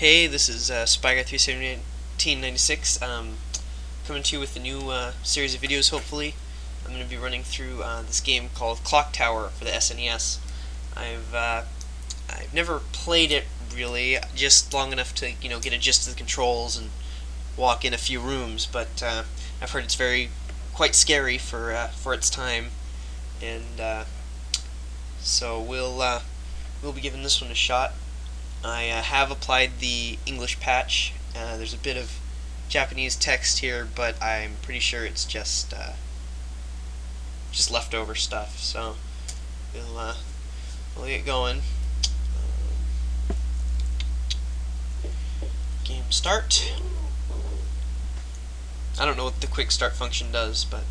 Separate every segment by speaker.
Speaker 1: Hey, this is SpyGuy31796, coming to you with a new series of videos, hopefully. I'm going to be running through this game called ClockTower for the SNES. I've never played it, really, just long enough to, get a gist of the controls and walk in a few rooms, but I've heard it's quite scary for its time, and so we'll be giving this one a shot. I have applied the English patch. There's a bit of Japanese text here, but I'm pretty sure it's just leftover stuff. So we'll get going. Game start. I don't know what the quick start function does, but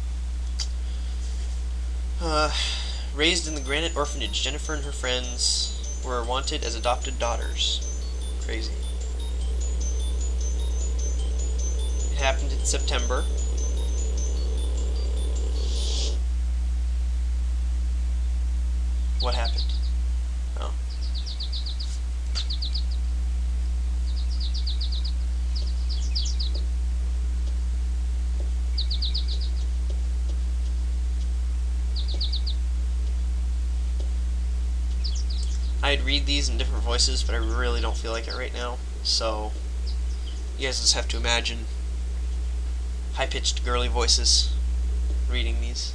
Speaker 1: raised in the Granite Orphanage, Jennifer and her friends were wanted as adopted daughters. Crazy. It happened in September. What happened? Oh. I'd read these in different voices, but I really don't feel like it right now, so you guys just have to imagine high-pitched girly voices reading these.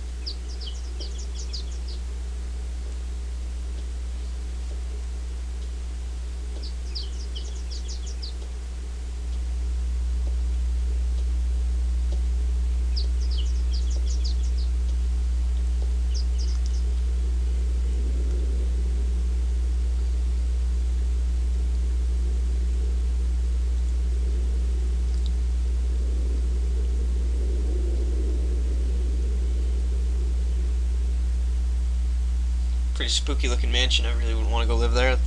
Speaker 1: Pretty spooky looking mansion. I really wouldn't want to go live there.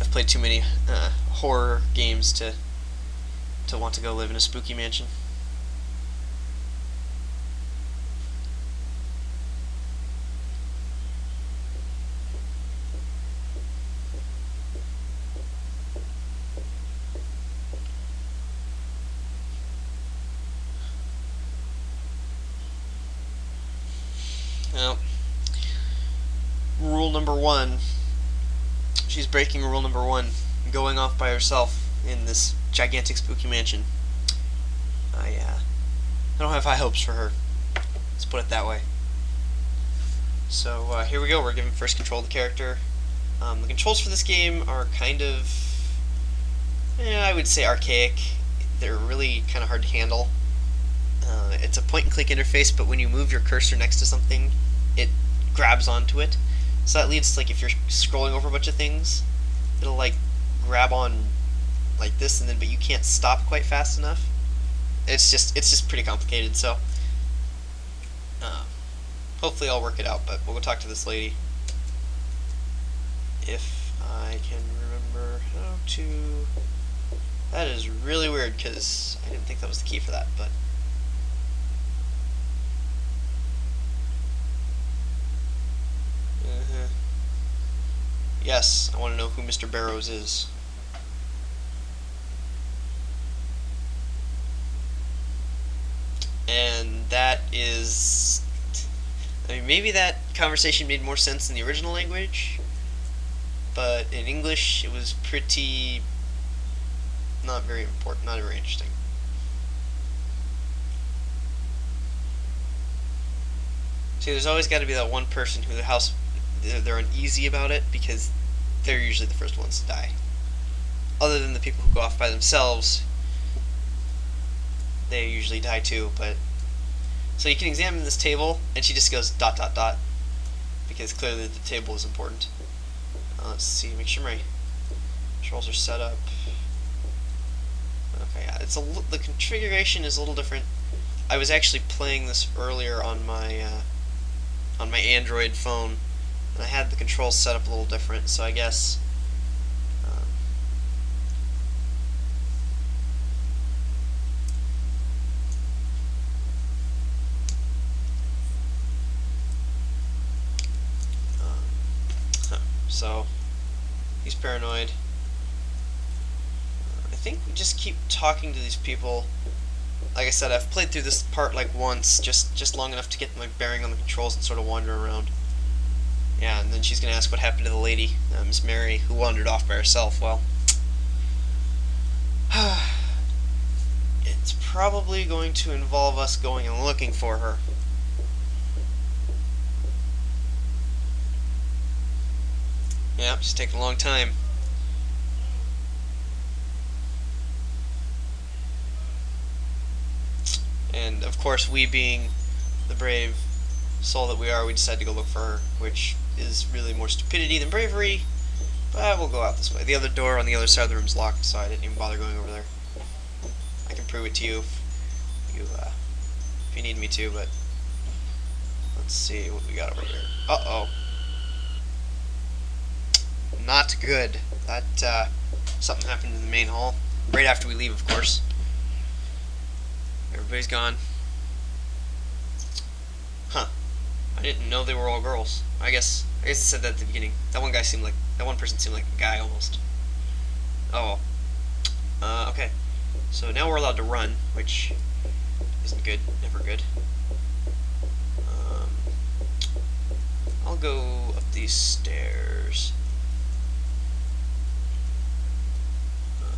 Speaker 1: I've played too many horror games to want to go live in a spooky mansion. Well, rule number one. She's breaking rule number one, going off by herself in this gigantic spooky mansion. I don't have high hopes for her. Let's put it that way. So here we go. We're given first control of the character. The controls for this game are kind of, I would say archaic. They're really kind of hard to handle. It's a point-and-click interface, but when you move your cursor next to something, it grabs onto it. So that leads to, like, if you're scrolling over a bunch of things, it'll like grab on like this, and then but you can't stop quite fast enough. It's just pretty complicated. So hopefully I'll work it out. But we'll go talk to this lady if I can remember how to. That is really weird because I didn't think that was the key for that, but. Yes, I want to know who Mr. Barrows is. And that is... I mean, maybe that conversation made more sense in the original language, but in English it was pretty... not very important, not very interesting. See, there's always got to be that one person who they're uneasy about it because they're usually the first ones to die. Other than the people who go off by themselves, they usually die too. But so you can examine this table, and she just goes ... because clearly the table is important. Let's see, make sure my controls are set up. Okay, yeah, the configuration is a little different. I was actually playing this earlier on my Android phone. I had the controls set up a little different, so I guess so he's paranoid. think we just keep talking to these people. Like I said, I've played through this part like once, just long enough to get my bearing on the controls and sort of wander around. Yeah, and then she's gonna ask what happened to the lady, Miss Mary, who wandered off by herself. Well, it's probably going to involve us going and looking for her. Yeah, she's taking a long time. And of course, we being the brave soul that we are, we decide to go look for her, which is really more stupidity than bravery. But we'll go out this way. The other door on the other side of the room is locked, so I didn't even bother going over there. I can prove it to you if you need me to, but let's see what we got over here. Uh-oh. Not good. That, something happened in the main hall. Right after we leave, of course. Everybody's gone. Huh. I didn't know they were all girls. I guess I said that at the beginning. That one person seemed like a guy almost. Oh. Okay. So now we're allowed to run, which isn't good. Never good. I'll go up these stairs.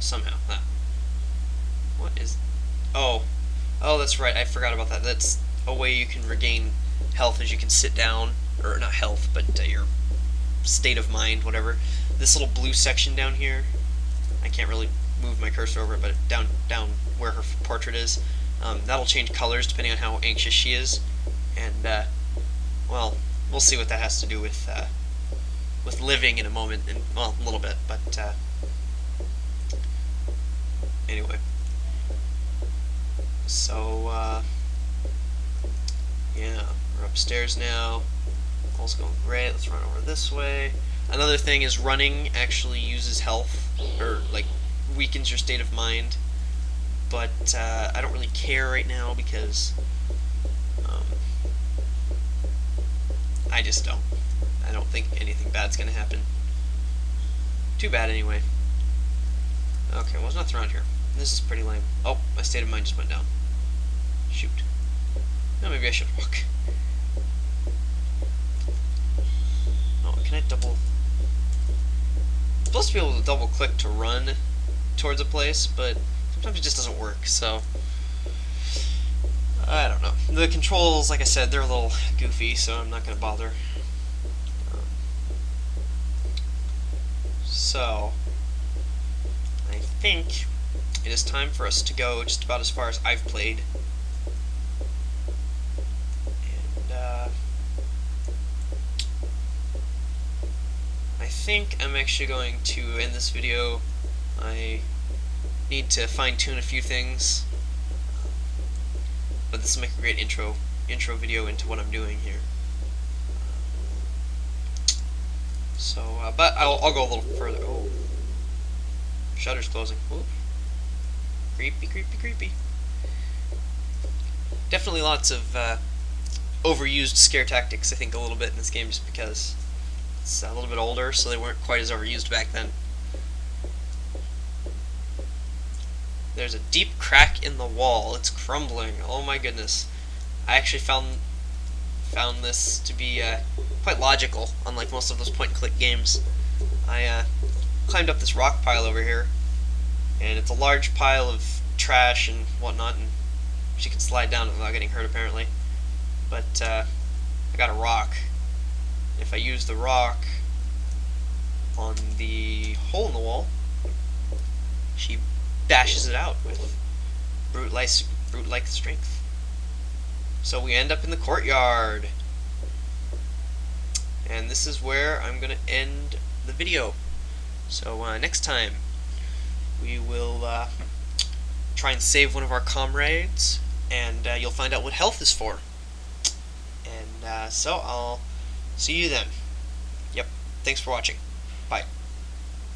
Speaker 1: Somehow. What is... Oh, that's right. I forgot about that. That's a way you can regain health, as you can sit down, or not health, but your state of mind, whatever. This little blue section down here, I can't really move my cursor over it, but down where her portrait is, that'll change colors depending on how anxious she is, and well, we'll see what that has to do with living in a moment, and well, a little bit, but anyway. So yeah, we're upstairs now. All's going great. Let's run over this way. Another thing is running actually uses health, or like weakens your state of mind, but I don't really care right now because I just don't. I don't think anything bad's gonna happen. Too bad anyway. Okay, well, there's nothing around here. This is pretty lame. Oh, my state of mind just went down. Shoot. No, maybe I should walk. Oh, can I double... I'm supposed to be able to double click to run towards a place, but sometimes it just doesn't work, so... I don't know. The controls, like I said, they're a little goofy, so I'm not going to bother. So... I think it is time for us to go just about as far as I've played. And I think I'm actually going to end this video. I need to fine-tune a few things, but this will make a great intro video into what I'm doing here. So, but I'll go a little further. Oh. Shutter's closing. Ooh. Creepy, creepy, creepy. Definitely lots of overused scare tactics, I think, a little bit in this game, just because it's a little bit older, so they weren't quite as overused back then. There's a deep crack in the wall. It's crumbling. Oh my goodness. I actually found this to be quite logical, unlike most of those point-and-click games. I climbed up this rock pile over here, and it's a large pile of trash and whatnot, and she can slide down it without getting hurt apparently. But I got a rock. If I use the rock on the hole in the wall, she bashes it out with brute-like strength. So we end up in the courtyard, and this is where I'm gonna end the video. So next time we will try and save one of our comrades, and you'll find out what health is for. And so I'll see you then. Yep. Thanks for watching. Bye.